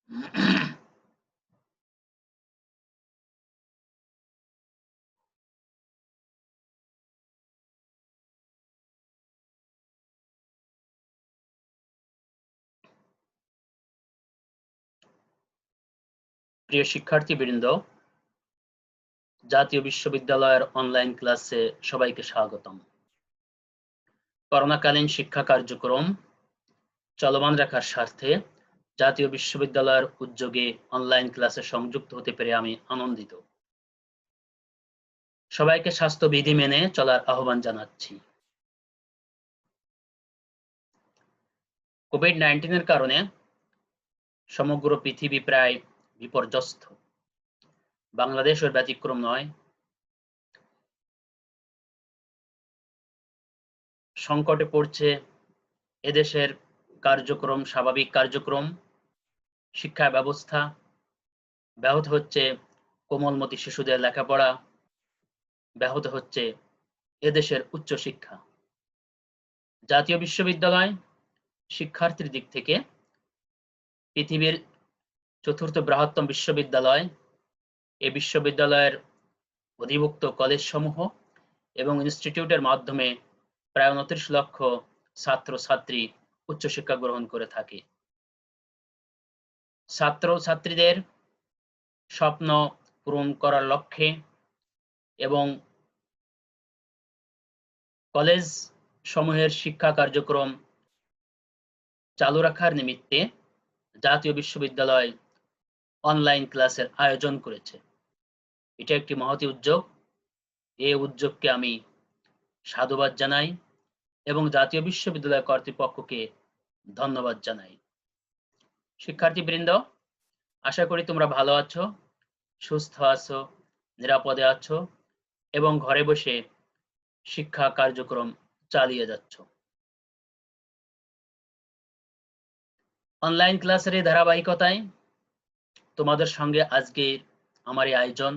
প্রিয় শিক্ষার্থীবৃন্দ, জাতীয় বিশ্ববিদ্যালয়ের অনলাইন ক্লাসে সবাইকে স্বাগতম। করোনাকালীন শিক্ষা কার্যক্রম চলমান রাখার স্বার্থে জাতীয় বিশ্ববিদ্যালয়ের উদ্যোগে অনলাইন ক্লাসে সংযুক্ত হতে পেরে আমি আনন্দিত। সবাইকে স্বাস্থ্যবিধি মেনে চলার আহ্বান জানাচ্ছি। কোভিড-19 কারণে সমগ্র পৃথিবী প্রায় বিপর্যস্ত। বাংলাদেশের ব্যতিক্রম নয়। সংকটে পড়ছে এদেশের কার্যক্রম, স্বাভাবিক কার্যক্রম, শিক্ষা ব্যবস্থা ব্যাহত হচ্ছে, কোমলমতি শিশুদের লেখাপড়া ব্যাহত হচ্ছে, এদেশের উচ্চশিক্ষা। জাতীয় বিশ্ববিদ্যালয় শিক্ষার্থীর দিক থেকে পৃথিবীর চতুর্থ বৃহত্তম বিশ্ববিদ্যালয়। এই বিশ্ববিদ্যালয়ের অধিভুক্ত কলেজ সমূহ এবং ইনস্টিটিউটের মাধ্যমে প্রায় 29 লক্ষ ছাত্রছাত্রী উচ্চশিক্ষা গ্রহণ করে থাকে। ছাত্রছাত্রীদের স্বপ্ন পূরণ করার লক্ষ্যে এবং কলেজ সমূহের শিক্ষা কার্যক্রম চালু রাখার নিমিত্তে জাতীয় বিশ্ববিদ্যালয় অনলাইন ক্লাসের আয়োজন করেছে। এটা একটি মহতী উদ্যোগ। এই উদ্যোগকে আমি সাধুবাদ জানাই এবং জাতীয় বিশ্ববিদ্যালয় কর্তৃপক্ষকে ধন্যবাদ জানাই। শিক্ষার্থীবৃন্দ, আশা করি তোমরা ভালো আছো, সুস্থ আছো, নিরাপদে আছো এবং ঘরে বসে শিক্ষা কার্যক্রম চালিয়ে যাচ্ছ। অনলাইন ক্লাসের এই ধারাবাহিকতায় তোমাদের সঙ্গে আজকে আমার এই আয়োজন।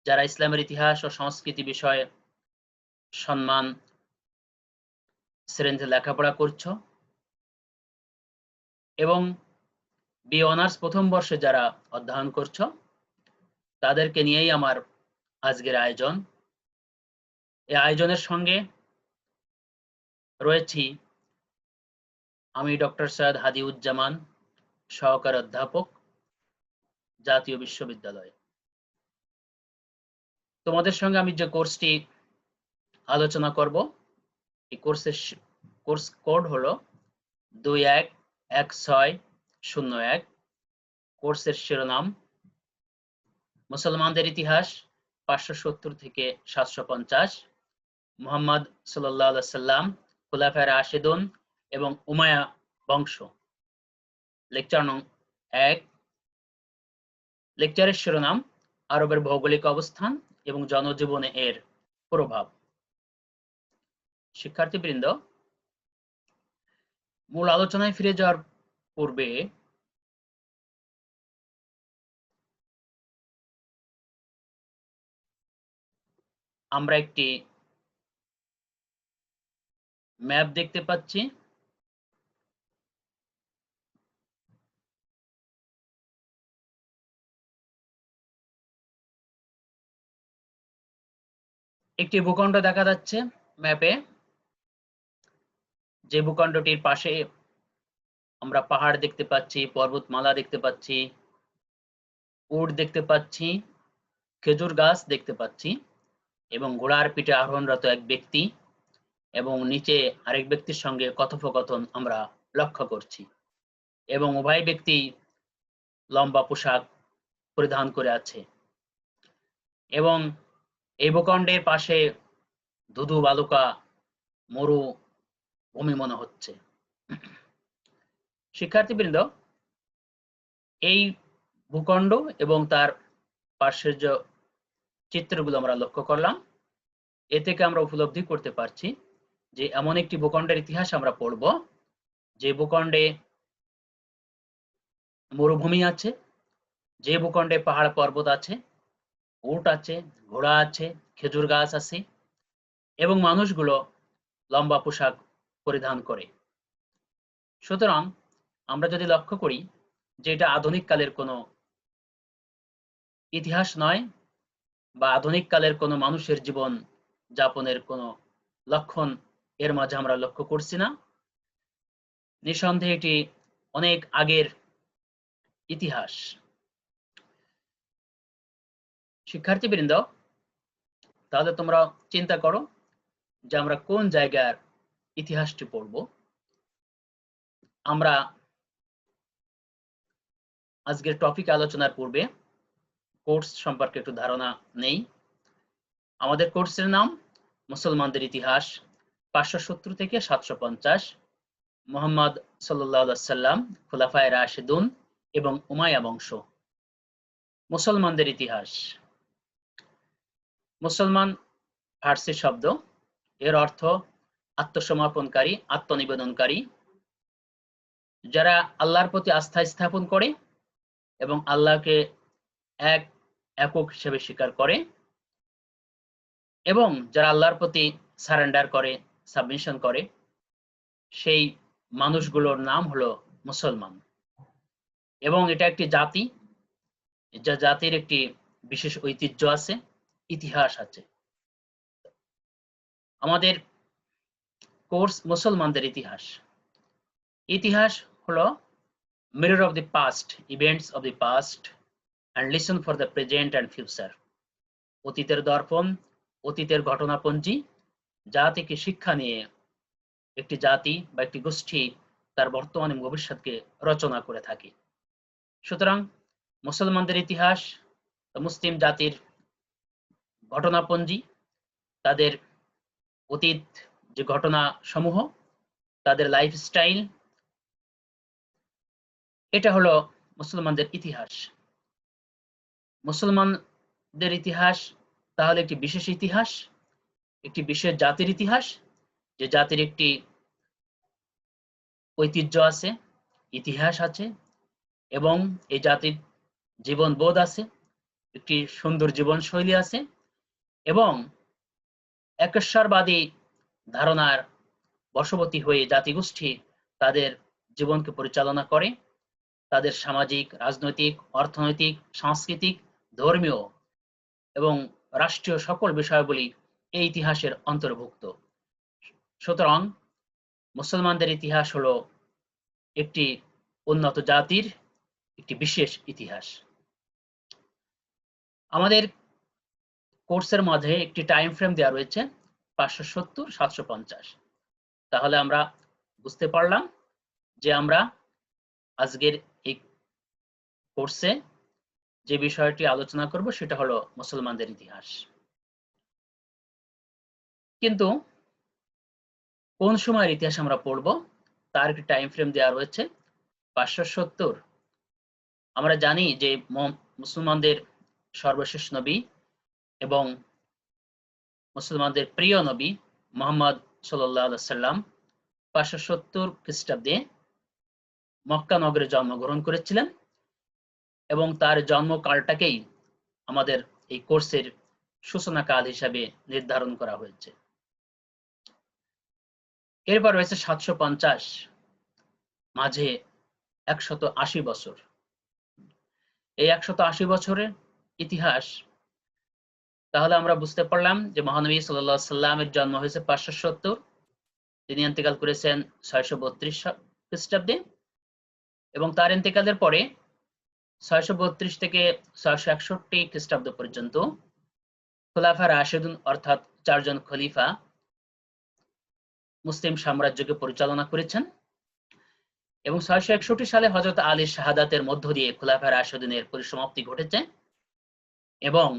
যারা ইসলামের ইতিহাস ও সংস্কৃতি বিষয়ে সম্মান শ্রেণীতে লেখাপড়া করছো এবং বি অনার্স প্রথম বর্ষে যারা অধ্যয়ন করছো, তাদেরকে নিয়েই আমার আজকের আয়োজন। এই আয়োজনের সঙ্গে রয়েছি আমি ডক্টর সৈয়দ হাদিউজ্জামান, সহকারী অধ্যাপক, জাতীয় বিশ্ববিদ্যালয়। তোমাদের সঙ্গে আমি যে কোর্সটি আলোচনা করব, এই কোর্স কোড হলো 211601। কোর্সের শিরোনাম মুসলমানদের ইতিহাস 570 থেকে 750, মুহাম্মদ সাল্লাল্লাহু আলাইহি সাল্লাম, খুলাফায়ে রাশিদুন এবং উমাইয়া বংশ। লেকচার নং 1। লেকচারের শিরোনাম আরবের ভৌগোলিক অবস্থান এবং জনজীবনে এর প্রভাব। শিক্ষার্থীবৃন্দ, মূল আলোচনায় ফিরে যাওয়ার পূর্বে আমরা একটি ম্যাপ দেখতে পাচ্ছি। একটি ভূখণ্ড দেখা যাচ্ছে ম্যাপে। যে ভূখণ্ডটির পাশে আমরা পাহাড় দেখতে পাচ্ছি, পর্বতমালা দেখতে পাচ্ছি, উট দেখতে পাচ্ছি, খেজুর গাছ দেখতে পাচ্ছি এবং ঘোড়ার পিঠে আরোহণরত এক ব্যক্তি এবং নিচে আরেক ব্যক্তির সঙ্গে কথোপকথন আমরা লক্ষ্য করছি এবং উভয় ব্যক্তি লম্বা পোশাক পরিধান করে আছে এবং এই ভূখণ্ডের পাশে ধুধু বালুকা মরুভূমি মনে হচ্ছে। শিক্ষার্থীবৃন্দ, এই ভূখণ্ড এবং তার পার্শ্বের যে চিত্রগুলো আমরা লক্ষ্য করলাম, এ থেকে আমরা উপলব্ধি করতে পারছি যে এমন একটি ভূখণ্ডের ইতিহাস আমরা পড়ব যে ভূখণ্ডে মরুভূমি আছে, যে ভূখণ্ডে পাহাড় পর্বত আছে, উট আছে, ঘোড়া আছে, খেজুর গাছ আছে এবং মানুষগুলো লম্বা পোশাক পরিধান করে। সুতরাং আমরা যদি লক্ষ্য করি যে এটা আধুনিক কালের কোনো ইতিহাস নয় বা আধুনিক কালের কোনো মানুষের জীবন যাপনের কোনো লক্ষণ এর মাঝে আমরা লক্ষ্য করছি না। নিঃসন্দেহে এটি অনেক আগের ইতিহাস। শিক্ষার্থীবৃন্দ, তাহলে তোমরা চিন্তা করো যে আমরা কোন জায়গার ইতিহাসটি পড়ব। আমরা আজকের টপিক আলোচনার পূর্বে কোর্স সম্পর্কে একটু ধারণা নেই। আমাদের কোর্সের নাম মুসলমানদের ইতিহাস 570 থেকে 750, মুহাম্মদ সাল্লাল্লাহু আলাইহি সাল্লাম, খুলাফায়ে রাশিদুন এবং উমাইয়া বংশ। মুসলমানদের ইতিহাস। মুসলমান ফার্সি শব্দ, এর অর্থ আত্মসমর্পণকারী, আত্মনিবেদনকারী, যারা আল্লাহর প্রতি আস্থা স্থাপন করে এবং আল্লাহকে একক হিসেবে স্বীকার করে এবং যারা আল্লাহর প্রতি সারেন্ডার করে, সাবমিশন করে, সেই মানুষগুলোর নাম হলো মুসলমান। এবং এটা একটি জাতি, যা জাতির একটি বিশেষ ঐতিহ্য আছে, ইতিহাস আছে। আমাদের কোর্স মুসলমানদের ইতিহাস। ইতিহাস হলো mirror of the past, events of the past and lesson for the present and future. অতীতের দর্পণ, অতীতের ঘটনাপঞ্জি, যা থেকে শিক্ষা নিয়ে একটি জাতি বা একটি গোষ্ঠী তার বর্তমান এবং ভবিষ্যৎকে রচনা করে থাকে। সুতরাং মুসলমানদের ইতিহাস মুসলিম জাতির ঘটনাপঞ্জি, তাদের অতীত যে ঘটনা সমূহ, তাদের লাইফস্টাইল, এটা হলো মুসলমানদের ইতিহাস। মুসলমানদের ইতিহাস তাহলে একটি বিশেষ ইতিহাস, একটি বিশেষ জাতির ইতিহাস, যে জাতির একটি ঐতিহ্য আছে, ইতিহাস আছে এবং এই জাতির জীবনবোধ আছে, একটি সুন্দর জীবনশৈলী আছে এবং একেশ্বরবাদী ধারণার বশবর্তী হয়ে জাতিগোষ্ঠী তাদের জীবনকে পরিচালনা করে, তাদের সামাজিক, রাজনৈতিক, অর্থনৈতিক, সাংস্কৃতিক, ধর্মীয় এবং রাষ্ট্রীয় সকল বিষয়গুলি এই ইতিহাসের অন্তর্ভুক্ত। সুতরাং মুসলমানদের ইতিহাস হলো একটি উন্নত জাতির একটি বিশেষ ইতিহাস। আমাদের কোর্সের মাঝে একটি টাইম ফ্রেম দেওয়া রয়েছে 570-750। তাহলে আমরা বুঝতে পারলাম যে আমরা আজকের এই কোর্সে যে বিষয়টি আলোচনা করব সেটা হলো মুসলমানদের ইতিহাস। কিন্তু কোন সময়ের ইতিহাস আমরা পড়ব তার একটি টাইম ফ্রেম দেওয়া রয়েছে 570। আমরা জানি যে মুসলমানদের সর্বশেষ নবী এবং মুসলমানদের প্রিয় নবী মুহাম্মদ সাল্লাল্লাহু আলাইহি সাল্লাম 570 খ্রিস্টাব্দে মক্কা নগরে জন্মগ্রহণ করেছিলেন এবং তার জন্মকালটাকেই আমাদের এই কোর্সের সূচনা কাল হিসাবে নির্ধারণ করা হয়েছে। এরপর রয়েছে 750, মাঝে 180 বছর। এই 180 বছরের ইতিহাস, তাহলে আমরা বুঝতে পারলাম যে মহানবী সাল্লাল্লাহু আলাইহি সাল্লামের জন্ম হয়েছে 570, তিনি ইন্তেকাল করেছেন 632 খ্রিস্টাব্দে এবং তার ইন্তেকালের পরে 632 থেকে 661 খ্রিস্টাব্দ পর্যন্ত খুলাফা রাশিদুন অর্থাৎ 4 জন খলিফা মুসলিম সাম্রাজ্যকে পরিচালনা করেছেন এবং 661 সালে হযরত আলীর শাহাদাতের মধ্য দিয়ে খুলাফা রাশিদুনের পরিসমাপ্তি ঘটেছে এবং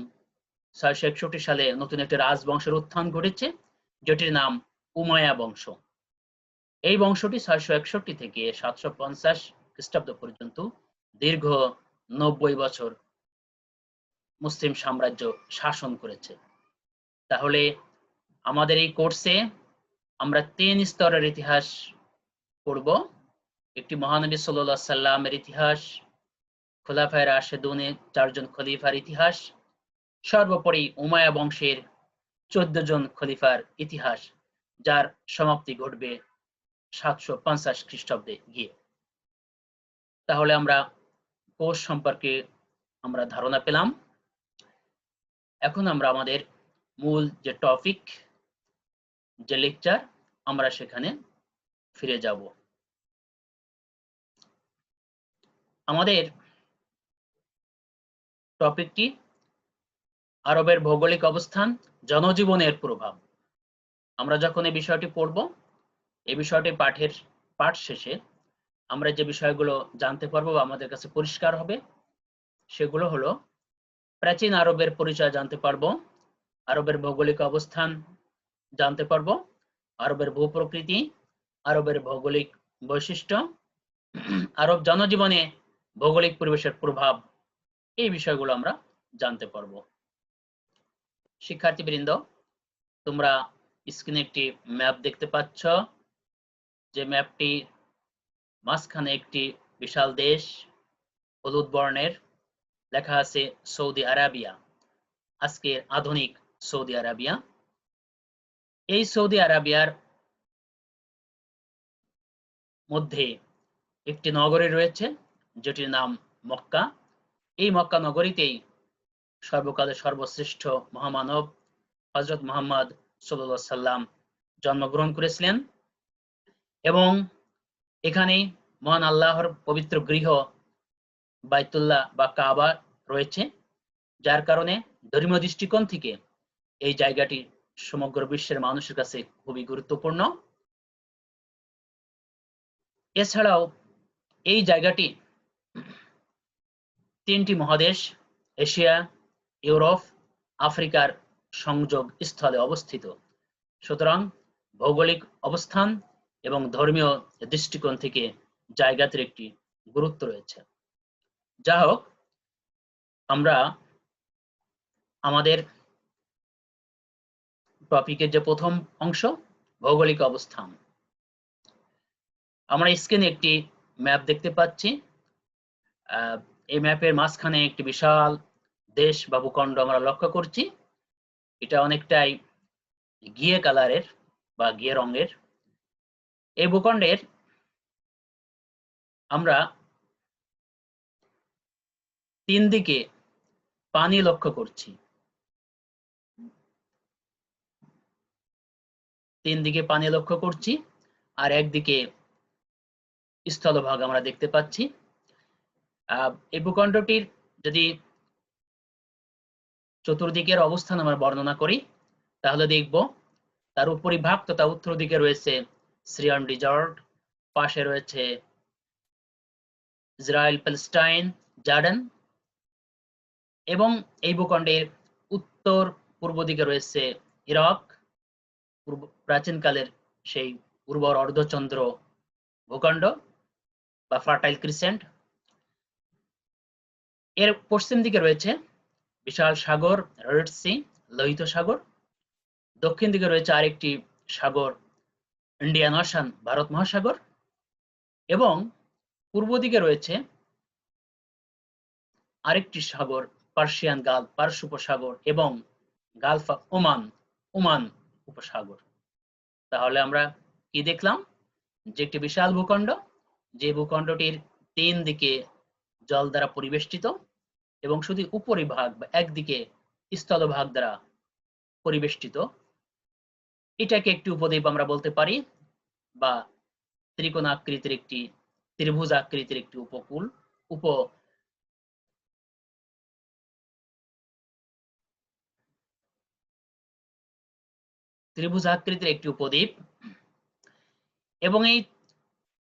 661 সালে নতুন একটি রাজবংশের উত্থান ঘটেছে, যেটির নাম উমাইয়া বংশ। এই বংশটি 661 থেকে 750 খ্রিস্টাব্দ পর্যন্ত দীর্ঘ 90 বছর মুসলিম সাম্রাজ্য শাসন করেছে। তাহলে আমাদের এই কোর্সে আমরা 3 স্তরের ইতিহাস পড়ব। একটি মহানবী সাল্লাল্লাহু আলাইহি সাল্লামের ইতিহাস, খুলাফায়ে রাশিদুনের 4 জন খলিফার ইতিহাস, সর্বোপরি উমাইয়া বংশের 14 জন খলিফার ইতিহাস, যার সমাপ্তি ঘটবে 750 খ্রিস্টাব্দে গিয়ে। তাহলে আমরা কোষ সম্পর্কে আমরা ধারণা পেলাম। এখন আমরা আমাদের মূল যে টপিক, যে লেকচার, আমরা সেখানে ফিরে যাব। আমাদের টপিকটি আরবের ভৌগোলিক অবস্থান, জনজীবনের প্রভাব। আমরা যখন এই বিষয়টি পড়ব, এই বিষয়টি পাঠ শেষে আমরা যে বিষয়গুলো জানতে পারবো বা আমাদের কাছে পরিষ্কার হবে, সেগুলো হলো প্রাচীন আরবের পরিচয় জানতে পারবো, আরবের ভৌগোলিক অবস্থান জানতে পারবো, আরবের ভূপ্রকৃতি, আরবের ভৌগোলিক বৈশিষ্ট্য, আরব জনজীবনে ভৌগোলিক পরিবেশের প্রভাব, এই বিষয়গুলো আমরা জানতে পারবো। শিক্ষার্থীবৃন্দ, তোমরা স্ক্রিনে একটি ম্যাপ দেখতে পাচ্ছ, যে ম্যাপটি মাঝখানে একটি বিশাল দেশ হলুদ বর্ণের, লেখা আছে সৌদি আরাবিয়া, আজকের আধুনিক সৌদি আরাবিয়া। এই সৌদি আরাবিয়ার মধ্যে একটি নগরী রয়েছে যেটির নাম মক্কা। এই মক্কা নগরীতেই সর্বকালের সর্বশ্রেষ্ঠ মহামানব হযরত মুহাম্মদ সাল্লাল্লাহু আলাইহি সাল্লাম জন্মগ্রহণ করেছিলেন এবং এখানে মহান আল্লাহর পবিত্র গৃহ বাইতুল্লাহ বা কাবা রয়েছে, যার কারণে ধর্মীয় দৃষ্টিকোণ থেকে এই জায়গাটি সমগ্র বিশ্বের মানুষের কাছে খুবই গুরুত্বপূর্ণ। এছাড়াও এই জায়গাটি তিনটি মহাদেশ এশিয়া, ইউরোপ, আফ্রিকার সংযোগ স্থলে অবস্থিত। সুতরাং ভৌগোলিক অবস্থান এবং ধর্মীয় দৃষ্টিকোণ থেকে জায়গাটির একটি গুরুত্ব রয়েছে। যা হোক, আমরা আমাদের টপিকের যে প্রথম অংশ, ভৌগোলিক অবস্থান, আমরা স্ক্রিনে একটি ম্যাপ দেখতে পাচ্ছি। এই ম্যাপের মাঝখানে একটি বিশাল দেশ বা ভূখণ্ড আমরা লক্ষ্য করছি। এটা অনেকটাই ঘিয়ে কালারের বা ঘিয়ে রঙের। এই ভূখণ্ডের আমরা তিন দিকে পানি লক্ষ্য করছি, আর একদিকে স্থলভাগ আমরা দেখতে পাচ্ছি। এই ভূখণ্ডটির যদি চতুর্দিকের অবস্থান আমরা বর্ণনা করি, তাহলে দেখব তার উপরিভাগ তথা উত্তর দিকে রয়েছে সিরিয়ান ডেজার্ট, পাশে রয়েছে ইসরায়েল, প্যালেস্টাইন, জর্ডান, এবং এই ভূখণ্ডের উত্তর পূর্ব দিকে রয়েছে ইরাক, প্রাচীনকালের সেই উর্বর অর্ধচন্দ্র ভূখণ্ড বা ফার্টাইল ক্রিসেন্ট। এর পশ্চিম দিকে রয়েছে বিশাল সাগর রেড সি, লোহিত সাগর। দক্ষিণ দিকে রয়েছে আরেকটি সাগর, ইন্ডিয়ান ওশান, ভারত মহাসাগর। এবং পূর্ব দিকে রয়েছে আরেকটি সাগর, পার্সিয়ান গালফ, পারস্য উপসাগর, এবং গালফ অফ ওমান, ওমান উপসাগর। তাহলে আমরা কি দেখলাম? যে একটি বিশাল ভূখণ্ড, যে ভূখণ্ডটির তিন দিকে জল দ্বারা পরিবেষ্টিত এবং শুধু উপরিভাগ বা একদিকে স্থলভাগ দ্বারা পরিবেষ্টিত। এটাকে একটি উপদ্বীপ আমরা বলতে পারি, বা ত্রিভুজ আকৃতির একটি উপকূল, ত্রিভুজ আকৃতির একটি উপদ্বীপ। এবং এই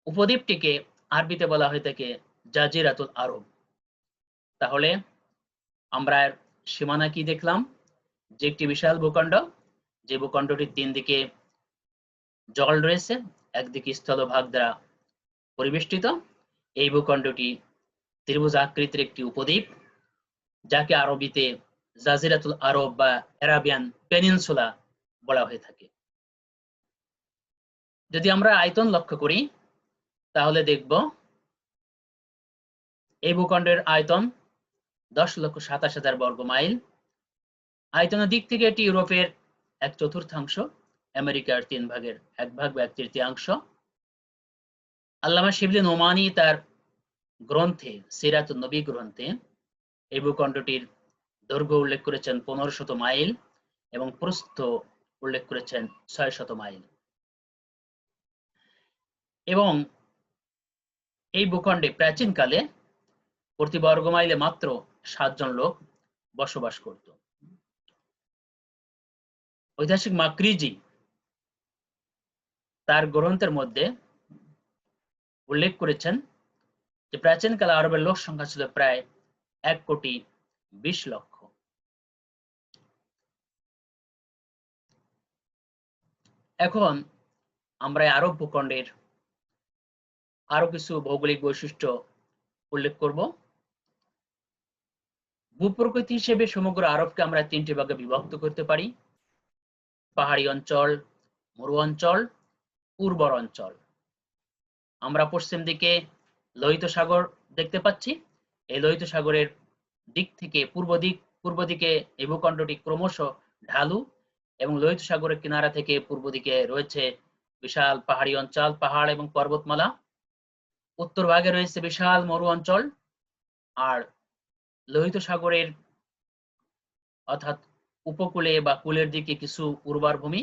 উপদ্বীপটিকে আরবিতে বলা হয়ে থাকে জাজিরাতুল আরব। তাহলে আমরা সীমানা কি দেখলাম? যে একটি বিশাল ভূখণ্ড, যে ভূখণ্ডটির তিন দিকে জল রয়েছে, একদিকে স্থলভাগ দ্বারা পরিবেষ্টিত। এই ভূখণ্ডটি ত্রিভুজ আকৃতির একটি উপদ্বীপ, যাকে আরবিতে জাজিরাতুল আরব বা আরাবিয়ান পেনিনসুলা বলা হয়ে থাকে। যদি আমরা আয়তন লক্ষ্য করি, তাহলে দেখব এই ভূখণ্ডের আয়তন 10,27,000 বর্গ মাইল। আয়তনের দিক থেকে এটি ইউরোপের 1/4, আমেরিকার 1/3 বা 1/3। আল্লামা শিবলি নোমানী তার গ্রন্থে সিরাতুন নবী গ্রন্থে এই ভূখণ্ডটির দৈর্ঘ্য উল্লেখ করেছেন 1500 মাইল এবং প্রস্থ উল্লেখ করেছেন 600 মাইল। এবং এই ভূখণ্ডে প্রাচীনকালে প্রতি বর্গ মাইলে মাত্র 7 জন লোক বসবাস করত। ঐতিহাসিক মাকরিজি তার গ্রন্থের মধ্যে উল্লেখ করেছেন যে প্রাচীনকালে আরবের লোক সংখ্যা ছিল প্রায় 1,20,00,000। এখন আমরা আরব ভূখণ্ডের আরো কিছু ভৌগোলিক বৈশিষ্ট্য উল্লেখ করব। ভূপ্রকৃতি হিসেবে সমগ্র আরবকে আমরা 3টি ভাগে বিভক্ত করতে পারি: পাহাড়ি অঞ্চল, মরু অঞ্চল, উর্বর অঞ্চল। আমরা পশ্চিম দিকে লোহিত সাগর দেখতে পাচ্ছি। এই লোহিত সাগরের দিক থেকে পূর্ব দিকে এই ভূখণ্ডটি ক্রমশ ঢালু এবং লোহিত সাগরের কিনারা থেকে পূর্ব দিকে রয়েছে বিশাল পাহাড়ি অঞ্চল, পাহাড় এবং পর্বতমালা। উত্তর ভাগে রয়েছে বিশাল মরু অঞ্চল, আর লোহিত সাগরের অর্থাৎ উপকূলে বা কূলের দিকে কিছু উর্বর ভূমি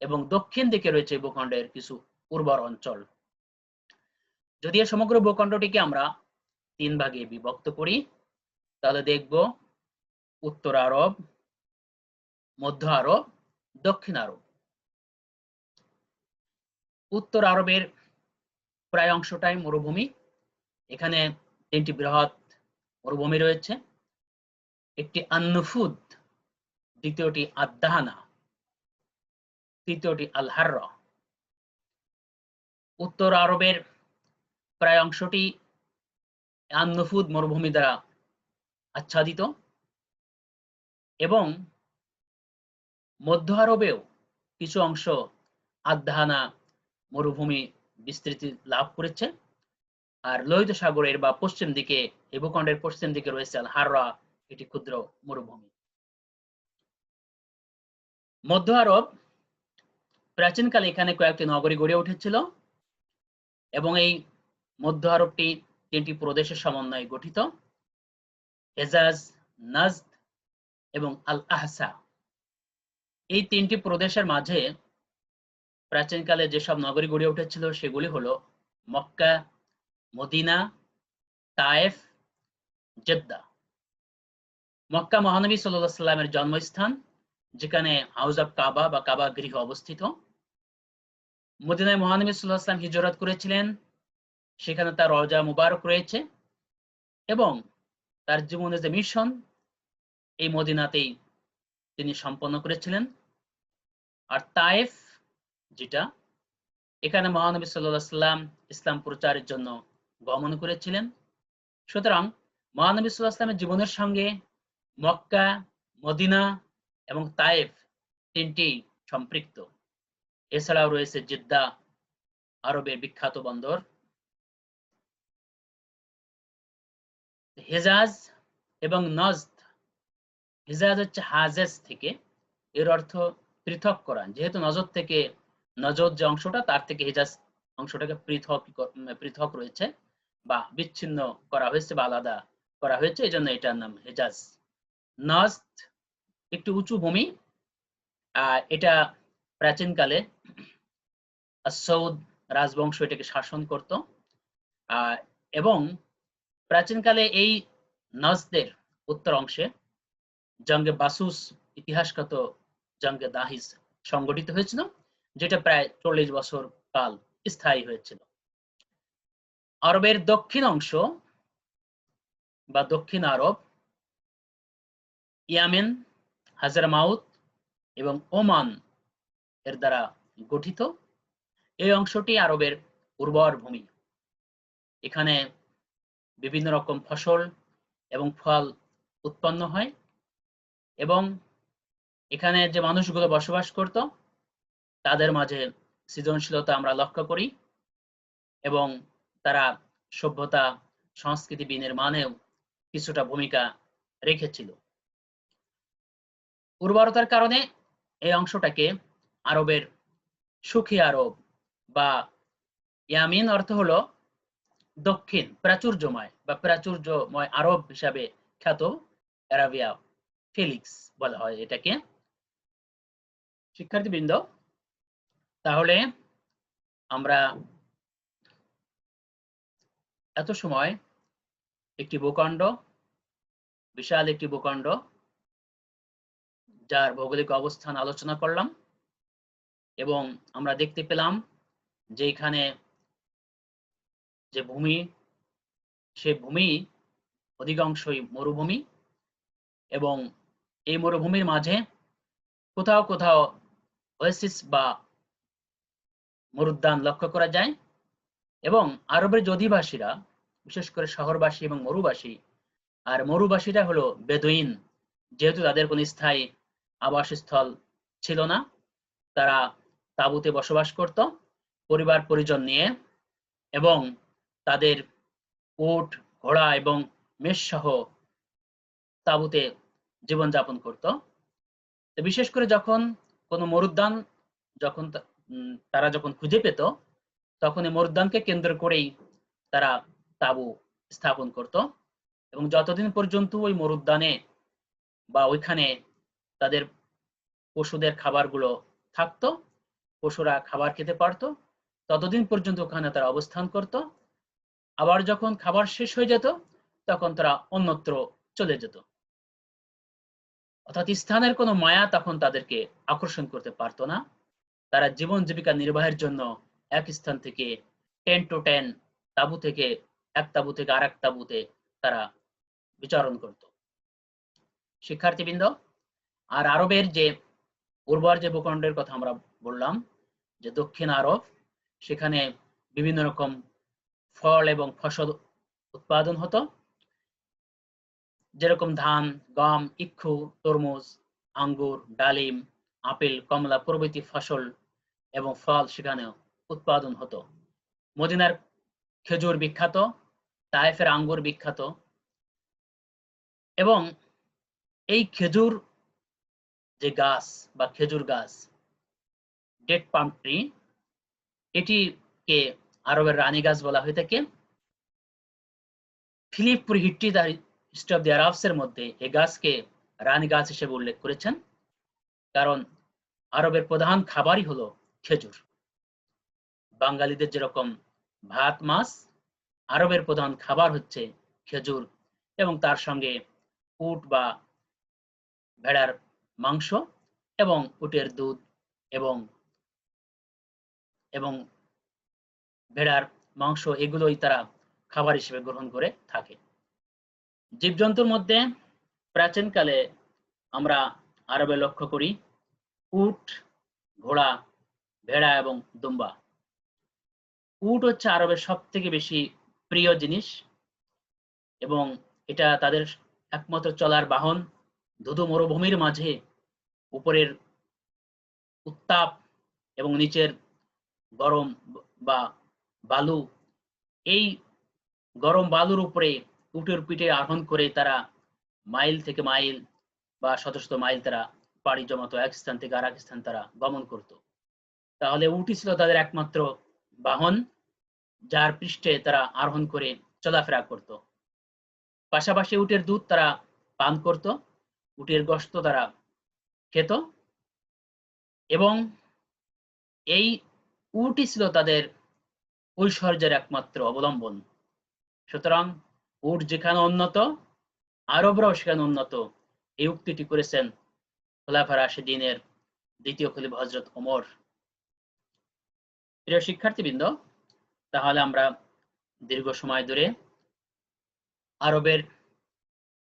এবং দক্ষিণ দিকে রয়েছে ভূখণ্ডের কিছু উর্বর অঞ্চল। যদি সমগ্র ভূখণ্ডটিকে আমরা 3 ভাগে বিভক্ত করি তাহলে দেখব উত্তর আরব, মধ্য আরব, দক্ষিণ আরব। উত্তর আরবের প্রায় অংশটাই মরুভূমি। এখানে 3টি বৃহৎ মরুভূমি রয়েছে। একটি আন-নুফুদ, দ্বিতীয়টি আদ-দাহানা, তৃতীয়টি আল-হাররা। উত্তর আরবের প্রায় অংশটি আন-নুফুদ মরুভূমি দ্বারা আচ্ছাদিত এবং মধ্য আরবেও কিছু অংশ আদ-দাহানা মরুভূমি বিস্তৃতি লাভ করেছে। আর লোহিত সাগরের বা পশ্চিম দিকে এই ভূখণ্ডের পশ্চিম দিকে রয়েছে আল-হাররা, এটি ক্ষুদ্র মরুভূমি। মধ্য আরব প্রাচীনকালে এখানে কয়েকটি নগরী গড়ে উঠেছিল এবং এই মধ্য আরবটি 3টি প্রদেশের সমন্বয়ে গঠিত: হেজাজ, নাজদ এবং আল আহসা। এই 3টি প্রদেশের মাঝে প্রাচীনকালে যেসব নগরী গড়ে উঠেছিল সেগুলি হলো মক্কা, মদিনা, তায়েফ, জেদ্দা। মক্কা মহানবী সাল্লাল্লাহু আলাইহি সাল্লামের জন্মস্থান, যেখানে হাউস অব কাবা বা কাবা গৃহ অবস্থিত। মদিনায় মহানবী সাল্লাল্লাহু আলাইহি সাল্লাম হিজরত করেছিলেন, সেখানে তার রওজা মুবারক রয়েছে এবং তার জীবনের যে মিশন এই মদিনাতেই তিনি সম্পন্ন করেছিলেন। আর তায়েফ, যেটা এখানে মহানবী সাল্লাল্লাহু আলাইহি সাল্লাম ইসলাম প্রচারের জন্য গমন করেছিলেন। সুতরাং মহানবী সাল্লাল্লাহু আলাইহি সাল্লামের জীবনের সঙ্গে মক্কা, মদিনা এবং তায়েফ 3টি সম্পৃক্ত। এছাড়াও রয়েছে জেদ্দা, আরবের বিখ্যাত বন্দর। হেজাজ এবং নজদ, হেজাজ হচ্ছে হাজেজ থেকে, এর অর্থ পৃথক করা। যেহেতু নজদ যে অংশটা তার থেকে হেজাজ অংশটাকে পৃথক রয়েছে বা বিচ্ছিন্ন করা হয়েছে বা আলাদা করা হয়েছে, এই জন্য এটার নাম হেজাজ। নজদ একটি উঁচু ভূমি, এটা প্রাচীনকালে সৌদ রাজবংশ এটাকে শাসন করত এবং প্রাচীনকালে এই নজদের উত্তর অংশে জঙ্গে বাসুস, ইতিহাসগত জঙ্গে দাহিস সংগঠিত হয়েছিল, যেটা প্রায় 40 বছর কাল স্থায়ী হয়েছিল। আরবের দক্ষিণ অংশ বা দক্ষিণ আরব ইয়ামেন, হাজারমাউত এবং ওমান এর দ্বারা গঠিত। এই অংশটি আরবের উর্বর ভূমি। এখানে বিভিন্ন রকম ফসল এবং ফল উৎপন্ন হয় এবং এখানে যে মানুষগুলো বসবাস করত তাদের মাঝে সৃজনশীলতা আমরা লক্ষ্য করি এবং তারা সভ্যতা, সংস্কৃতি বিনির্মাণেও কিছুটা ভূমিকা রেখেছিল। উর্বরতার কারণে এই অংশটাকে আরবের সুখী আরব বা ইয়ামিন অর্থ হলো দক্ষিণ প্রাচুর্যময় বা প্রাচুর্যময় আরব হিসাবে খ্যাত অ্যারাবিয়া ফেলিক্স বলা হয় এটাকে। শিক্ষার্থীবৃন্দ, তাহলে আমরা এত সময় একটি ভূখণ্ড, বিশাল একটি ভূখণ্ড যার ভৌগোলিক অবস্থান আলোচনা করলাম এবং আমরা দেখতে পেলাম যে এখানে যে ভূমি, সে ভূমি অধিকাংশই মরুভূমি এবং এই মরুভূমির মাঝে কোথাও কোথাও ওয়েসিস বা মরুদ্যান লক্ষ্য করা যায় এবং আরবের যে অধিবাসীরা, বিশেষ করে শহরবাসী এবং মরুবাসী, আর মরুবাসীরা হলো বেদুইন, যেহেতু তাদের কোনো স্থায়ী আবাসস্থল ছিল না, তারা তাঁবুতে বসবাস করত পরিবার পরিজন নিয়ে এবং তাদের উট, ঘোড়া এবং মেষ সহ তাঁবুতে জীবনযাপন করত। বিশেষ করে যখন কোনো মরুদ্যান যখন তারা যখন খুঁজে পেত, তখন এই মরুদ্যানকে কেন্দ্র করেই তারা তাঁবু স্থাপন করত এবং যতদিন পর্যন্ত ওই মরুদ্যানে বা ওইখানে তাদের পশুদের খাবারগুলো থাকতো, পশুরা খাবার খেতে পারত, ততদিন পর্যন্ত ওখানে তারা অবস্থান করত। আবার যখন খাবার শেষ হয়ে যেত তখন তারা অন্যত্র চলে যেত। অর্থাৎ স্থানের কোনো মায়া তখন তাদেরকে আকর্ষণ করতে পারত না। তারা জীবন জীবিকা নির্বাহের জন্য এক স্থান থেকে 10 to 10 তাঁবু থেকে এক তাঁবু থেকে আরেক তাঁবুতে তারা বিচরণ করত। শিক্ষার্থীবৃন্দ, আর আরবের যে উর্বর যে ভূখণ্ডের কথা আমরা বললাম, যে দক্ষিণ আরব, সেখানে বিভিন্ন রকম ফল এবং ফসল উৎপাদন হতো, যেরকম ধান, গম, ইক্ষু, তরমুজ, আঙ্গুর, ডালিম, আপেল, কমলা প্রভৃতি ফসল এবং ফল সেখানে উৎপাদন হতো। মদিনার খেজুর বিখ্যাত, তায়েফের আঙ্গুর বিখ্যাত এবং এই খেজুর যে গাছ বা খেজুর গাছ, ডেট পাম ট্রি, এটিকে আরবের রানী গাছ বলা হয়ে থাকে। ফিলিপ পুরহিট্টি তার হিস্ট্রি অফ দি আরবস এর মধ্যে এই গাছকে রানী গাছ হিসেবে উল্লেখ করেছেন, কারণ আরবের প্রধান খাবারই হলো খেজুর। বাঙালিদের যেরকম ভাত মাছ, আরবের প্রধান খাবার হচ্ছে খেজুর এবং তার সঙ্গে উট বা ভেড়ার মাংস এবং উটের দুধ এবং এবং ভেড়ার মাংস, এগুলোই তারা খাবার হিসেবে গ্রহণ করে থাকে। জীবজন্তুর মধ্যে প্রাচীনকালে আমরা আরবে লক্ষ্য করি উট, ঘোড়া, ভেড়া এবং দুম্বা। উট হচ্ছে আরবের সব থেকে বেশি প্রিয় জিনিস এবং এটা তাদের একমাত্র চলার বাহন। ধুধু মরুভূমির মাঝে উপরের উত্তাপ এবং নিচের গরম বা বালু, এই গরম বালুর উপরে উটের পিঠে আরোহণ করে তারা মাইল থেকে মাইল বা শত শত মাইল তারা পাড়ি জমাতো, এক স্থান থেকে আরেক স্থান তারা গমন করত। তাহলে উটই ছিল তাদের একমাত্র বাহন, যার পৃষ্ঠে তারা আরোহণ করে চলাফেরা করত। পাশাপাশি উটের দুধ তারা পান করত, উটের গোশত তারা খেত এবং এই উটই ছিল তাদের ঐশ্বর্যের একমাত্র অবলম্বন। সুতরাং উট যেখানে উন্নত, আরবরাও সেখানে উন্নত, এই উক্তিটি করেছেন খোলাফা রাশিদিনের দ্বিতীয় খলিফা হযরত ওমর। প্রিয় শিক্ষার্থীবৃন্দ, তাহলে আমরা দীর্ঘ সময় ধরে আরবের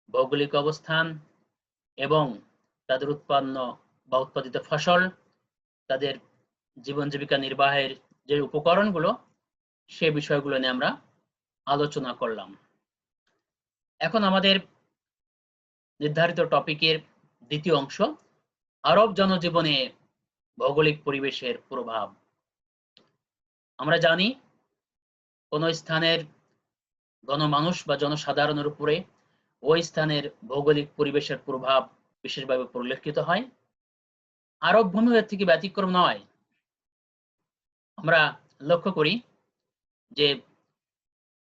ভৌগোলিক অবস্থান এবং তাদের উৎপন্ন বা উৎপাদিত ফসল, তাদের জীবন জীবিকা নির্বাহের যে উপকরণগুলো, সে বিষয়গুলো নিয়ে আমরা আলোচনা করলাম। এখন আমাদের নির্ধারিত টপিকের দ্বিতীয় অংশ, আরব জনজীবনে ভৌগোলিক পরিবেশের প্রভাব। আমরা জানি কোন স্থানের গণমানুষ বা জনসাধারণের উপরে ওই স্থানের ভৌগোলিক পরিবেশের প্রভাব বিশেষভাবে পরিলক্ষিত হয়। আরব ভূমি এর থেকে ব্যতিক্রম নয়। আমরা লক্ষ্য করি যে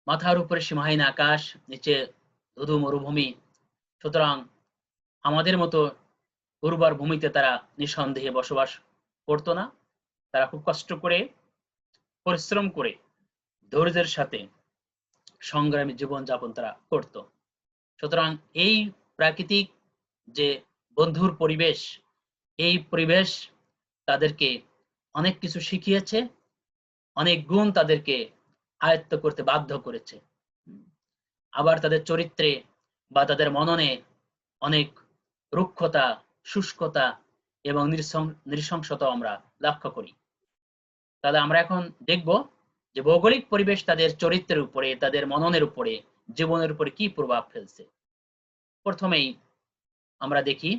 মাথার উপরে সীমাহীন আকাশ, নিচে ধুধু মরুভূমি। সুতরাং আমাদের মতো উর্বর ভূমিতে তারা নিঃসন্দেহে বসবাস করতো না। তারা খুব কষ্ট করে, পরিশ্রম করে, ধৈর্যের সাথে সংগ্রামী জীবনযাপন তারা করত। সুতরাং এই প্রাকৃতিক যে বন্ধুর পরিবেশ, এই পরিবেশ তাদেরকে অনেক কিছু শিখিয়েছে, অনেক গুণ তাদেরকে আয়ত্ত করতে বাধ্য করেছে। আবার তাদের চরিত্রে বা তাদের মননে অনেক রুক্ষতা, শুষ্কতা এবং নৃশংসতা আমরা লক্ষ্য করি। তাহলে আমরা এখন দেখব যে ভৌগোলিক পরিবেশ তাদের চরিত্রের উপরে, তাদের মননের উপরে, জীবনের উপরে কি প্রভাব ফেলছে। প্রথমেই আমরা দেখি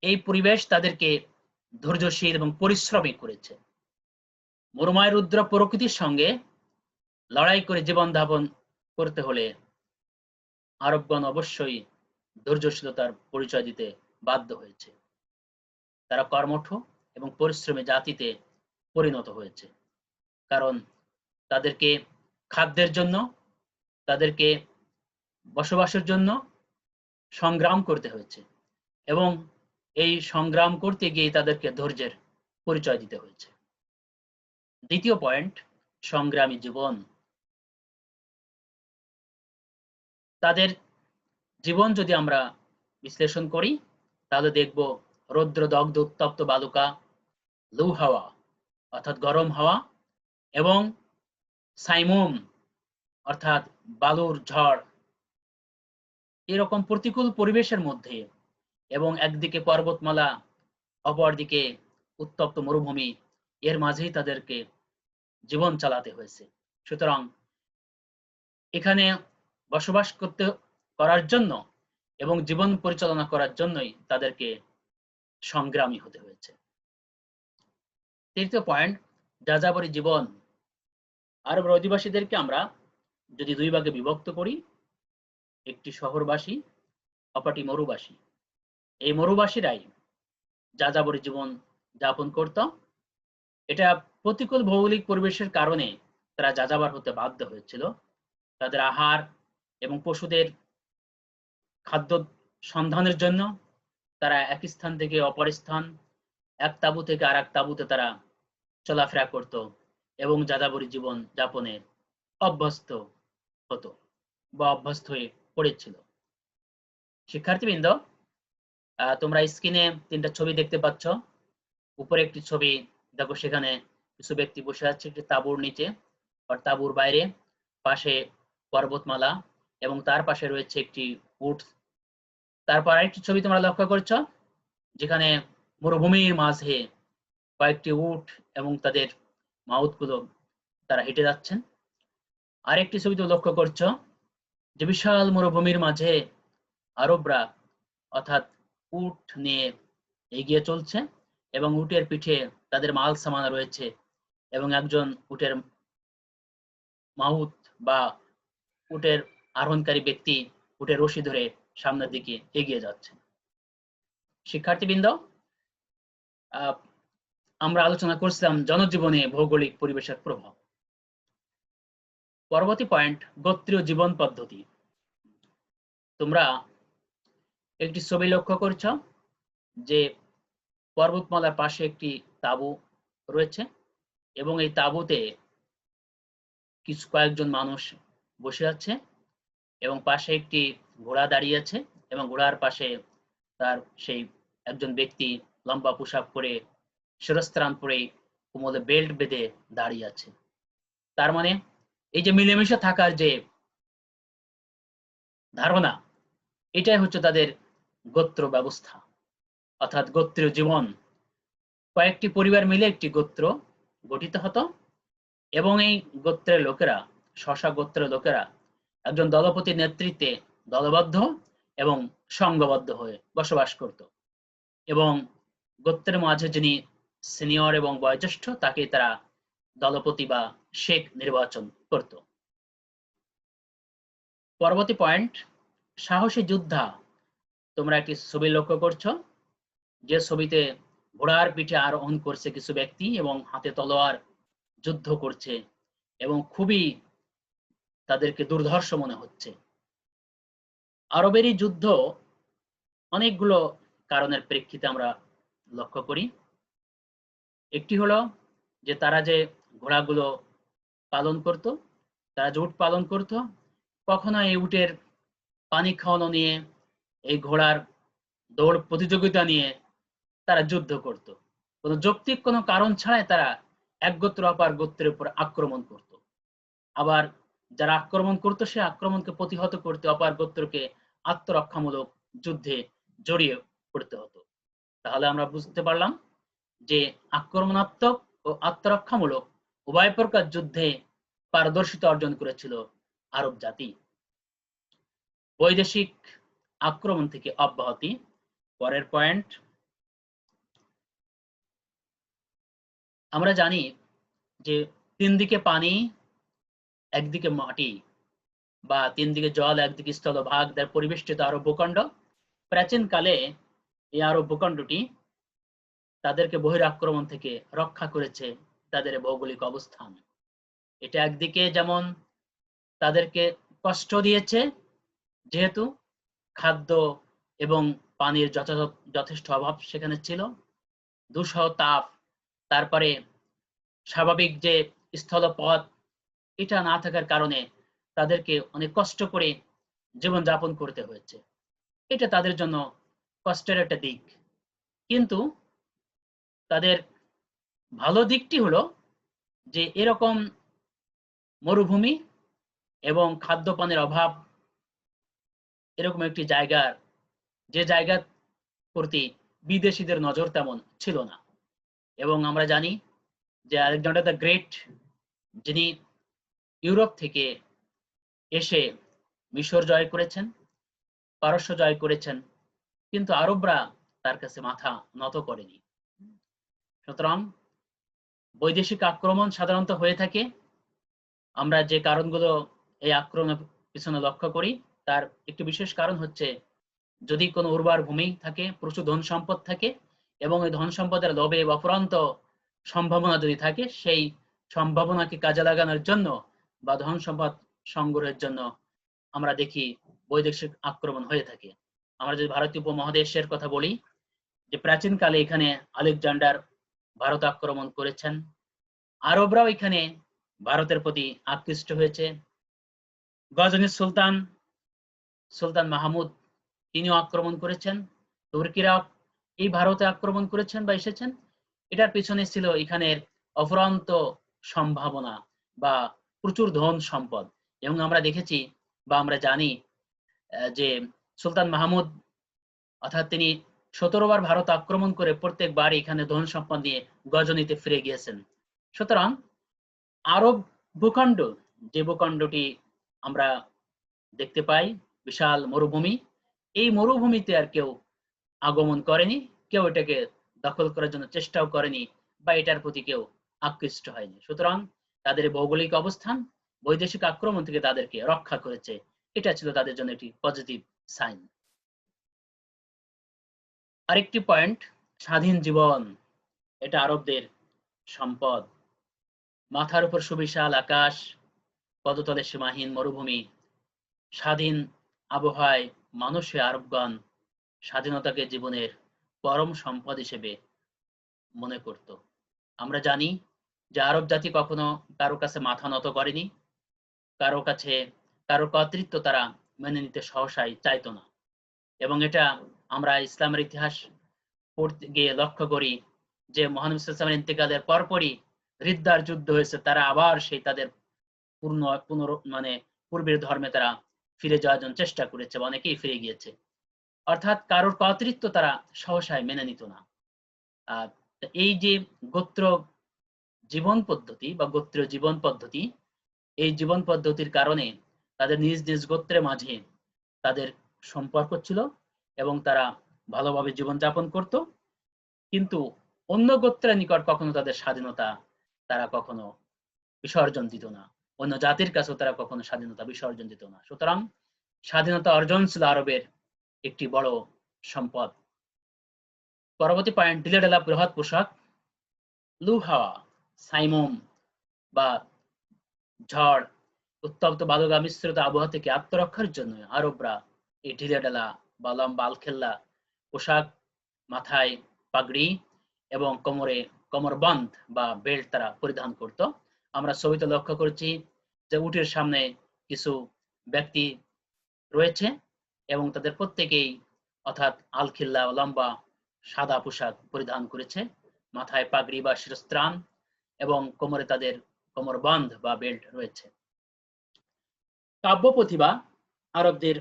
এই পরিবেশ তাদেরকে ধৈর্যশীল এবং পরিশ্রমী করেছে। মরুময় রুদ্র প্রকৃতির সঙ্গে লড়াই করে জীবন যাপন করতে হলে আরবগণ অবশ্যই ধৈর্যশীলতার পরিচয় দিতে বাধ্য হয়েছে। তারা কর্মঠ এবং পরিশ্রমী জাতিতে পরিণত হয়েছে, কারণ তাদেরকে খাদ্যের জন্য, তাদেরকে বসবাসের জন্য সংগ্রাম করতে হয়েছে এবং এই সংগ্রাম করতে গিয়ে তাদেরকে ধৈর্যের পরিচয় দিতে হয়েছে। দ্বিতীয় পয়েন্ট, সংগ্রামী জীবন। তাদের জীবন যদি আমরা বিশ্লেষণ করি তাহলে দেখব রৌদ্র দগ্ধ উত্তপ্ত বালুকা, লু হাওয়া অর্থাৎ গরম হাওয়া এবং সাইমুম অর্থাৎ বালুর ঝড়, এরকম প্রতিকূল পরিবেশের মধ্যে এবং একদিকে পর্বতমালা, অপরদিকে উত্তপ্ত মরুভূমি, এর মাঝেই তাদেরকে জীবন চালাতে হয়েছে। সুতরাং এখানে বসবাস করার জন্য এবং জীবন পরিচালনা করার জন্যই তাদেরকে সংগ্রামী হতে হয়েছে। তৃতীয় পয়েন্ট, যাযাবরী জীবন। আরবের অধিবাসীদেরকে আমরা যদি দুই ভাগে বিভক্ত করি, একটি শহরবাসী, অপরটি মরুবাসী। এই মরুবাসীরাই যাযাবরী জীবন যাপন করত। এটা প্রতিকূল ভৌগোলিক পরিবেশের কারণে তারা যাযাবর হতে বাধ্য হয়েছিল। তাদের আহার এবং পশুদের খাদ্য সন্ধানের জন্য তারা এক স্থান থেকে অপর স্থান, এক তাঁবু থেকে আর এক তাঁবুতে তারা চলাফেরা করত এবং যাযাবরী জীবন যাপনে অভ্যস্ত হতো বা অভ্যস্ত হয়ে পড়েছিল। শিক্ষার্থীবৃন্দ, তোমরা স্ক্রিনে তিনটা ছবি দেখতে পাচ্ছ। উপরে একটি ছবি দেখো, সেখানে কিছু ব্যক্তি বসে আছে একটি তাঁবুর নিচে আর তাঁবুর বাইরে, পাশে পর্বতমালা এবং তার পাশে রয়েছে একটি উট। তারপর আরেকটি ছবি তোমরা লক্ষ্য করছো, যেখানে মরুভূমির মাঝে কয়েকটি উট এবং তাদের মাউতগুলো তারা হেঁটে যাচ্ছেন। আরেকটি ছবি তো লক্ষ্য করছো যে বিশাল মরুভূমির মাঝে আরবরা অর্থাৎ উট নিয়ে এগিয়ে চলছে এবং উটের পিঠে তাদের মাল সামান রয়েছে এবং একজন উটের মাউত বা উটের আরোহণকারী ব্যক্তি উটের রশি ধরে সামনের দিকে এগিয়ে যাচ্ছে। শিক্ষার্থীবৃন্দ, আমরা আলোচনা করছিলাম জনজীবনে ভৌগোলিক পরিবেশের প্রভাব। পরবর্তী পয়েন্ট, গোত্রীয় জীবন পদ্ধতি। তোমরা একটি ছবি লক্ষ্য করছো যে পর্বতমালার পাশে একটি তাঁবু রয়েছে এবং এই তাঁবুতে কয়েকজন মানুষ বসে আছে এবং পাশে একটি ঘোড়া দাঁড়িয়ে আছে এবং ঘোড়ার পাশে তার সেই একজন ব্যক্তি লম্বা পোশাক পরে, শিরস্ত্রাণ পরে, কোমরে বেল্ট বেঁধে দাঁড়িয়ে আছে। তার মানে এই যে মিলেমিশে থাকার যে ধারণা, এটাই হচ্ছে তাদের গোত্র ব্যবস্থা অর্থাৎ গোত্রীয় জীবন। কয়েকটি পরিবার মিলে একটি গোত্র গঠিত হতো এবং এই গোত্রের লোকেরা, স্ব গোত্রের লোকেরা একজন দলপতির নেতৃত্বে দলবদ্ধ এবং সংঘবদ্ধ হয়ে বসবাস করত এবং গোত্রের মাঝে যিনি সিনিয়র এবং বয়োজ্যেষ্ঠ তাকে তারা দলপতি বা শেখ নির্বাচন করত। পরবর্তী পয়েন্ট, সাহসী যোদ্ধা। তোমরা একটি ছবি লক্ষ্য করছো, যে ছবিতে ঘোড়ার পিঠে আরোহণ করছে কিছু ব্যক্তি এবং হাতে তলোয়ার যুদ্ধ করছে এবং খুবই তাদেরকে দুর্ধর্ষ মনে হচ্ছে। আরবের এই যুদ্ধ অনেকগুলো কারণের প্রেক্ষিতে আমরা লক্ষ্য করি। একটি হলো যে তারা যে ঘোড়াগুলো পালন করত, তারা যে উট পালন করত, কখনো এই উটের পানি খাওয়ানো নিয়ে, এই ঘোড়ার দৌড় প্রতিযোগিতা নিয়ে তারা যুদ্ধ করত। কোনো যৌক্তিক কোনো কারণ ছাড়াই তারা এক গোত্র অপর গোত্রের উপর আক্রমণ করত। আবার যারা আক্রমণ করত সে আক্রমণকে প্রতিহত করতে অপর গোত্রকে আত্মরক্ষামূলক যুদ্ধে জড়িয়ে পড়তে হতো। তাহলে আমরা বুঝতে পারলাম যে আক্রমণাত্মক ও আত্মরক্ষামূলক উভয় প্রকার যুদ্ধে পারদর্শিতা অর্জন করেছিল আরব জাতি। বৈদেশিক আক্রমণ থেকে অব্যাহতি, পরের পয়েন্ট। আমরা জানি যে তিন দিকে পানি, একদিকে মাটি, বা তিন দিকে জল, একদিকে স্থলভাগ দ্বারা পরিবেষ্টিত আরব ভূখণ্ড। প্রাচীনকালে এই আরব ভূখণ্ডটি তাদেরকে বহিরাক্রমণ থেকে রক্ষা করেছে তাদের ভৌগোলিক অবস্থান। এটা একদিকে যেমন তাদেরকে কষ্ট দিয়েছে, যেহেতু খাদ্য এবং পানির যথেষ্ট অভাব সেখানে ছিল, দুঃসহ তাপ, তারপরে স্বাভাবিক যে স্থলপথ এটা না থাকার কারণে তাদেরকে অনেক কষ্ট করে জীবনযাপন করতে হয়েছে। এটা তাদের জন্য কষ্টের একটা দিক। কিন্তু তাদের ভালো দিকটি হলো যে এরকম মরুভূমি এবং খাদ্য পানির অভাব, এরকম একটি জায়গার যে জায়গার প্রতি বিদেশিদের নজর তেমন ছিল না। এবং আমরা জানি যে আলেকজান্ডার দ্য গ্রেট, যিনি ইউরোপ থেকে এসে মিশর জয় করেছেন, পারস্য জয় করেছেন, কিন্তু আরবরা তার কাছে মাথা নত করেনি। সুতরাং বৈদেশিক আক্রমণ সাধারণত হয়ে থাকে। আমরা যে কারণগুলো এই আক্রমণের পিছনে লক্ষ্য করি তার একটি বিশেষ কারণ হচ্ছে যদি কোনো উর্বর ভূমি থাকে, প্রচুর ধন সম্পদ থাকে, এবং এই ধন সম্পদের লোভে অফুরন্ত সম্ভাবনা যদি থাকে, সেই সম্ভাবনাকে কাজে লাগানোর জন্য বা ধন সম্পদ সংগ্রহের জন্য আমরা দেখি বৈদেশিক আক্রমণ হয়ে থাকে। আমরা যদি ভারতীয় উপমহাদেশের কথা বলি, যে প্রাচীনকালে এখানে আলেকজান্ডার ভারত আক্রমণ করেছেন, আরবরাও এখানে ভারতের প্রতি আকৃষ্ট হয়েছে। গজনীর সুলতান মাহমুদ তিনিও আক্রমণ করেছেন, তুর্কিরা এই ভারতে আক্রমণ করেছেন বা এসেছেন। এটার পিছনে ছিল এখানের অফুরন্ত সম্ভাবনা বা প্রচুর ধন সম্পদ। এবং আমরা দেখেছি বা আমরা জানি যে সুলতান মাহমুদ অর্থাৎ তিনি 17 বার ভারত আক্রমণ করে প্রত্যেকবার এখানে ধন সম্পদ নিয়ে গজনীতে ফিরে গিয়েছেন। সুতরাং আরব ভূখণ্ড, যে ভূখণ্ডটি আমরা দেখতে পাই বিশাল মরুভূমি, এই মরুভূমিতে আর কেউ আগমন করেনি, কেউ এটাকে দখল করার জন্য চেষ্টাও করেনি বা এটার প্রতি কেউ আকৃষ্ট হয়নি। সুতরাং তাদের ভৌগোলিক অবস্থান বৈদেশিক আক্রমণ থেকে তাদেরকে রক্ষা করেছে। এটা ছিল তাদের জন্য একটি পজিটিভ সাইন। আরেকটি পয়েন্ট, স্বাধীন জীবন। এটা আরবদের সম্পদ। মাথার উপর সুবিশাল আকাশ, পদতলে সীমাহীন মরুভূমি, স্বাধীন আবহাওয়ায় মানুষে আরবগণ স্বাধীনতাকে জীবনের পরম সম্পদ হিসেবে মনে করত। আমরা জানি যে আরব জাতি কখনো কারো কাছে মাথা নত করেনি, কারো কর্তৃত্ব তারা মেনে নিতে সহসাই চাইতো না। এবং এটা আমরা ইসলামের ইতিহাস পড়তে গিয়ে লক্ষ্য করি যে মুহাম্মদ সাল্লাল্লাহু আলাইহি ওয়াসাল্লামের ইন্তেকালের পরপরই রিদ্দার যুদ্ধ হয়েছে, তারা আবার সেই তাদের পূর্বের ধর্মে তারা ফিরে যাওয়ার জন্য চেষ্টা করেছে, অনেকেই ফিরে গিয়েছে। অর্থাৎ কারোর কর্তৃত্ব তারা সহসায় মেনে নিত না। এই যে গোত্র জীবন পদ্ধতি বা গোত্রীয় জীবন পদ্ধতি, এই জীবন পদ্ধতির কারণে তাদের নিজ নিজ গোত্রের মাঝে তাদের সম্পর্ক ছিল এবং তারা ভালোভাবে জীবনযাপন করত। কিন্তু অন্য গোত্রের নিকট কখনো তাদের স্বাধীনতা তারা কখনো বিসর্জন দিত না, অন্য জাতির কাছেও তারা কখনো স্বাধীনতা বিসর্জন দিত না। সুতরাং স্বাধীনতা অর্জন ছিল আরবের একটি বড় সম্পদ। পরবর্তী পয়েন্ট, ঢিলেঢালা বৃহৎ পোশাক। লু হাওয়া, সাইমুম বা ঝড় উত্তপ্ত বালুকা মিশ্রিত আবহাওয়া থেকে আত্মরক্ষার জন্য আরবরা এই ঢিলেঢালা বা লম্বা আলখেল্লা পোশাক, মাথায় পাগড়ি এবং কোমরে কোমরবন্ধ বা বেল্ট তারা পরিধান করত। আমরা ছবিতে লক্ষ্য করেছি যে উটের সামনে কিছু ব্যক্তি রয়েছে এবং তাদের প্রত্যেকেই অর্থাৎ আলখিল্লা লম্বা সাদা পোশাক পরিধান করেছে, মাথায় পাগড়ি বা শিরস্ত্রাণ এবং কোমরে তাদের কোমরবন্ধ বা বেল্ট রয়েছে। কাব্য প্রতিভা আরবদের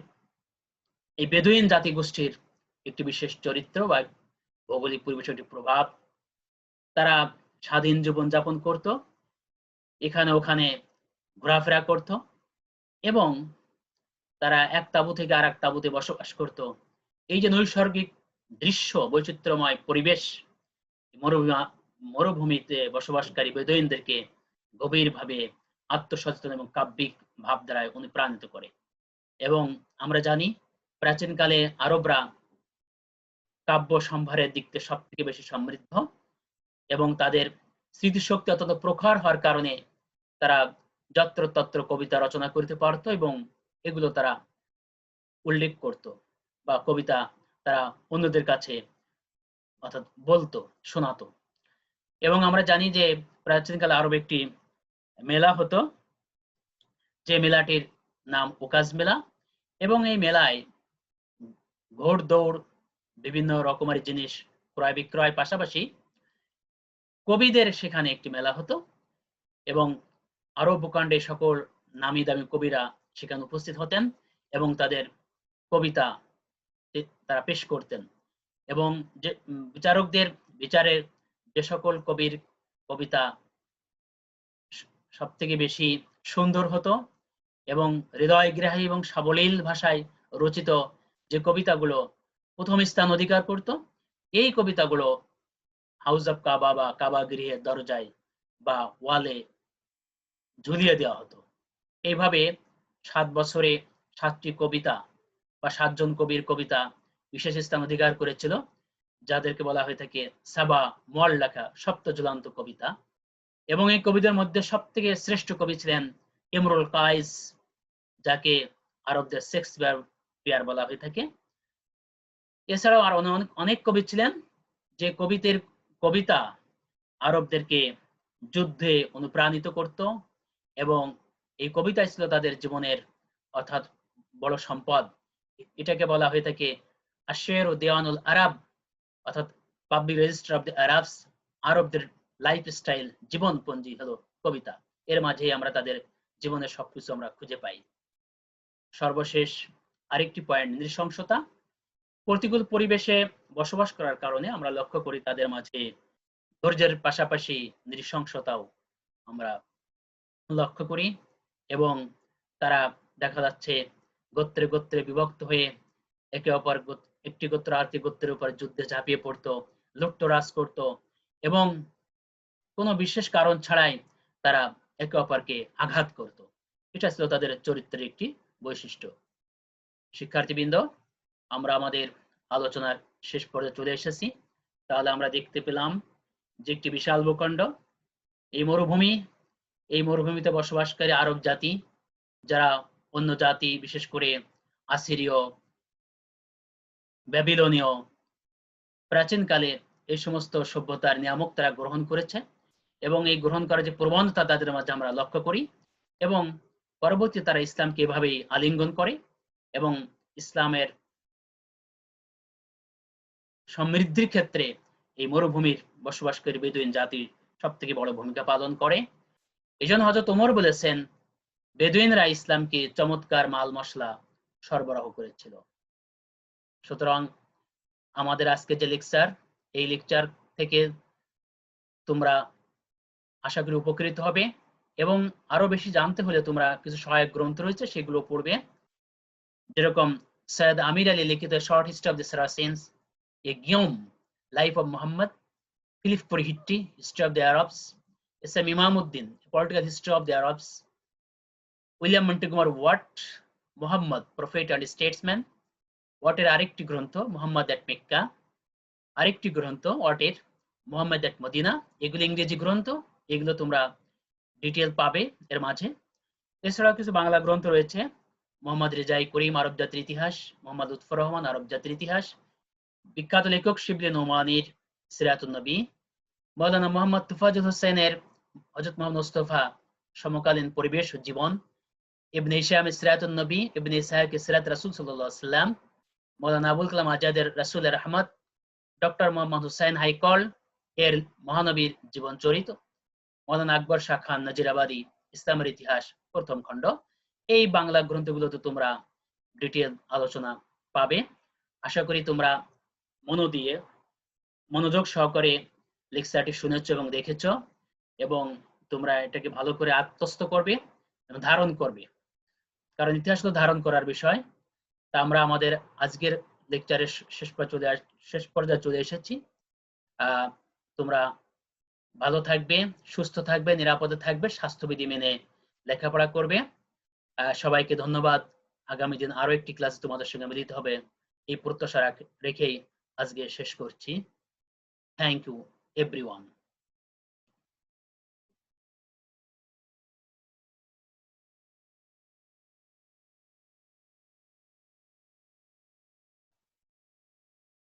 এই বেদুইন জাতিগোষ্ঠীর একটি বিশেষ চরিত্র বা ভৌগোলিক পরিবেশের একটি প্রভাব। তারা স্বাধীন জীবন যাপন করত, এখানে ওখানে ঘোরাফেরা করত এবং তারা এক তাঁবু থেকে আর এক তাঁবুতে বসবাস করত। এই যে নৈসর্গিক দৃশ্য, বৈচিত্র্যময় পরিবেশ মরুভূমিতে বসবাসকারী বেদুইনদেরকে গভীরভাবে আত্মসচেতন এবং কাব্যিক ভাবধারায় অনুপ্রাণিত করে। এবং আমরা জানি প্রাচীনকালে আরবরা কাব্য সম্ভারের দিক থেকে সব থেকে বেশি সমৃদ্ধ এবং তাদের স্মৃতিশক্তি অত্যন্ত প্রখর হওয়ার কারণে তারা যত্রতত্র কবিতা রচনা করতে পারত এবং এগুলো তারা উল্লেখ করত বা কবিতা তারা অন্যদের কাছে অর্থাৎ বলতো, শোনাতো। এবং আমরা জানি যে প্রাচীনকালে আরব একটি মেলা হতো, যে মেলাটির নাম উকাজ মেলা, এবং এই মেলায় ঘোড়দৌড়, বিভিন্ন রকমের জিনিস ক্রয় বিক্রয় পাশাপাশি কবিদের সেখানে একটি মেলা হতো এবং আরব ভূখণ্ডে সকল নামি দামি কবিরা সেখানে উপস্থিত হতেন এবং তাদের কবিতা তারা পেশ করতেন। এবং যে বিচারকদের বিচারের যে সকল কবির কবিতা সব থেকে বেশি সুন্দর হতো এবং হৃদয়গ্রাহী এবং সাবলীল ভাষায় রচিত যে কবিতাগুলো প্রথম স্থান অধিকার করত, এই কবিতাগুলো হাউস অফ কাবা বা কাবা গৃহের দরজায় বা ওয়ালে ঝুলিয়ে দেওয়া হতো। এইভাবে 7 বছরে 7টি কবিতা বা 7 জন কবির কবিতা বিশেষ স্থান অধিকার করেছিল, যাদেরকে বলা হয়ে থাকে সাবা মুআল্লাকা, সপ্ত ঝুলন্ত কবিতা। এবং এই কবিদের মধ্যে সব থেকে শ্রেষ্ঠ কবি ছিলেন ইমরুল কাইস, যাকে আরবদের শেক্সপিয়ার বলা হয়ে থাকে। এছাড়াও আর অনেক কবি ছিলেন যে কবিতা আরবদেরকে যুদ্ধে অনুপ্রাণিত করত এবং এই কবিতা ছিল তাদের জীবনের অর্থাৎ বড় সম্পদ। এটাকে বলা হয়ে থাকে আশের ও দেওয়ানুল আরব, অর্থাৎ public register of the Arabs, আরবদের লাইফস্টাইল, জীবনপঞ্জি হলো কবিতা। এর মাঝে আমরা তাদের জীবনের সবকিছু আমরা খুঁজে পাই। সর্বশেষ আরেকটি পয়েন্ট, নৃশংসতা। প্রতিকূল পরিবেশে বসবাস করার কারণে আমরা লক্ষ্য করি তাদের মাঝে ধৈর্যের পাশাপাশি নৃশংসতাও আমরা লক্ষ্য করি এবং তারা দেখা যাচ্ছে গোত্রে গোত্রে বিভক্ত হয়ে একে অপর একটি গোত্র আরেকটি গোত্রের উপর যুদ্ধে ঝাঁপিয়ে পড়তো, লুটতরাজ করত এবং কোনো বিশেষ কারণ ছাড়াই তারা একে অপরকে আঘাত করত। এটা ছিল তাদের চরিত্রের একটি বৈশিষ্ট্য। শিক্ষার্থীবৃন্দ, আমরা আমাদের আলোচনার শেষ পর্যায়ে চলে এসেছি। তাহলে আমরা দেখতে পেলাম যে একটি বিশাল ভূখণ্ড, এই মরুভূমিতে বসবাসকারী আরব জাতি, যারা অন্য জাতি বিশেষ করে আসিরীয়, ব্যাবিলনীয়, প্রাচীনকালে এই সমস্ত সভ্যতার নিয়ামক তারা গ্রহণ করেছে এবং এই গ্রহণ করার যে প্রবণতা তাদের মাঝে আমরা লক্ষ্য করি এবং পরবর্তী তারা ইসলামকে এভাবেই আলিঙ্গন করে এবং ইসলামের সমৃদ্ধির ক্ষেত্রে এই মরুভূমির বসবাসকারী বেদুইন জাতি সব থেকে বড় ভূমিকা পালন করে। এই জন্য হযরত ওমর বলেছেন, বেদুইনরা ইসলামকে চমৎকার মাল মশলা সরবরাহ করেছিল। সুতরাং আমাদের আজকে যে লেকচার, এই লেকচার থেকে তোমরা আশা করি উপকৃত হবে এবং আরো বেশি জানতে হলে তোমরা কিছু সহায়ক গ্রন্থ রয়েছে সেগুলো পড়বে, যেরকম সৈয়দ আমির আলী লিখিত short history of the Saracens, A Guillaume life of Muhammad, Philip পরিহিট্টি history of the Arabs, S M Imamuddin political history of the Arabs, William Montgomery Watt, Muhammad prophet and statesman, ওয়াটের আরেকটি গ্রন্থ মোহাম্মদ এট মেক্কা, আরেকটি গ্রন্থ ওয়াটের মোহাম্মদ এট মদিনা। এগুলো ইংরেজি গ্রন্থ, এগুলো তোমরা ডিটেল পাবে এর মাঝে। এছাড়াও কিছু বাংলা গ্রন্থ রয়েছে। মোহাম্মদ রেজাই করিম আরব জাতির ইতিহাস, মোহাম্মদ লুৎফর রহমান আরব জাতির ইতিহাস, বিখ্যাত লেখক শিবলি নোমানীর সিরাতুন নবী, মৌলানা মোহাম্মদ তুফাজুল হোসেনের হযরত মোহাম্মদ মুস্তাফা সমকালীন পরিবেশ ও জীবন, ইবনে হিশামের সিরাতুন নবী, ইবনে ইসহাকের সিরাত রাসূল সাল্লাল্লাহু আলাইহি ওয়াসাল্লাম, মৌলানা আবুল কালাম আজাদের রাসূলের রহমত, ডক্টর মোহাম্মদ হুসাইন হাইকল এর মহানবীর জীবন চরিত, মৌলানা আকবর শাহ খান নাজিরাবাদী ইসলামের ইতিহাস প্রথম খণ্ড। এই বাংলা গ্রন্থগুলোতে তোমরা ডিটেল আলোচনা পাবে। আশা করি তোমরা মনোযোগ সহকারে লেকচারটি শুনেছ এবং দেখেছ, এবং তোমরা এটাকে ভালো করে আত্মস্থ করবে এবং ধারণ করবে, কারণ ইতিহাস তো ধারণ করার বিষয়। তা আমরা আমাদের আজকের লেকচারের শেষ পর্যায়ে চলে এসেছি। তোমরা ভালো থাকবে, সুস্থ থাকবে, নিরাপদে থাকবে, স্বাস্থ্যবিধি মেনে লেখাপড়া করবে। সবাইকে ধন্যবাদ। আগামী দিন আরো একটি ক্লাস তোমাদের সঙ্গে মিলিত হবে, এই প্রত্যাশা রেখেই আজকে শেষ করছি। Thank you everyone.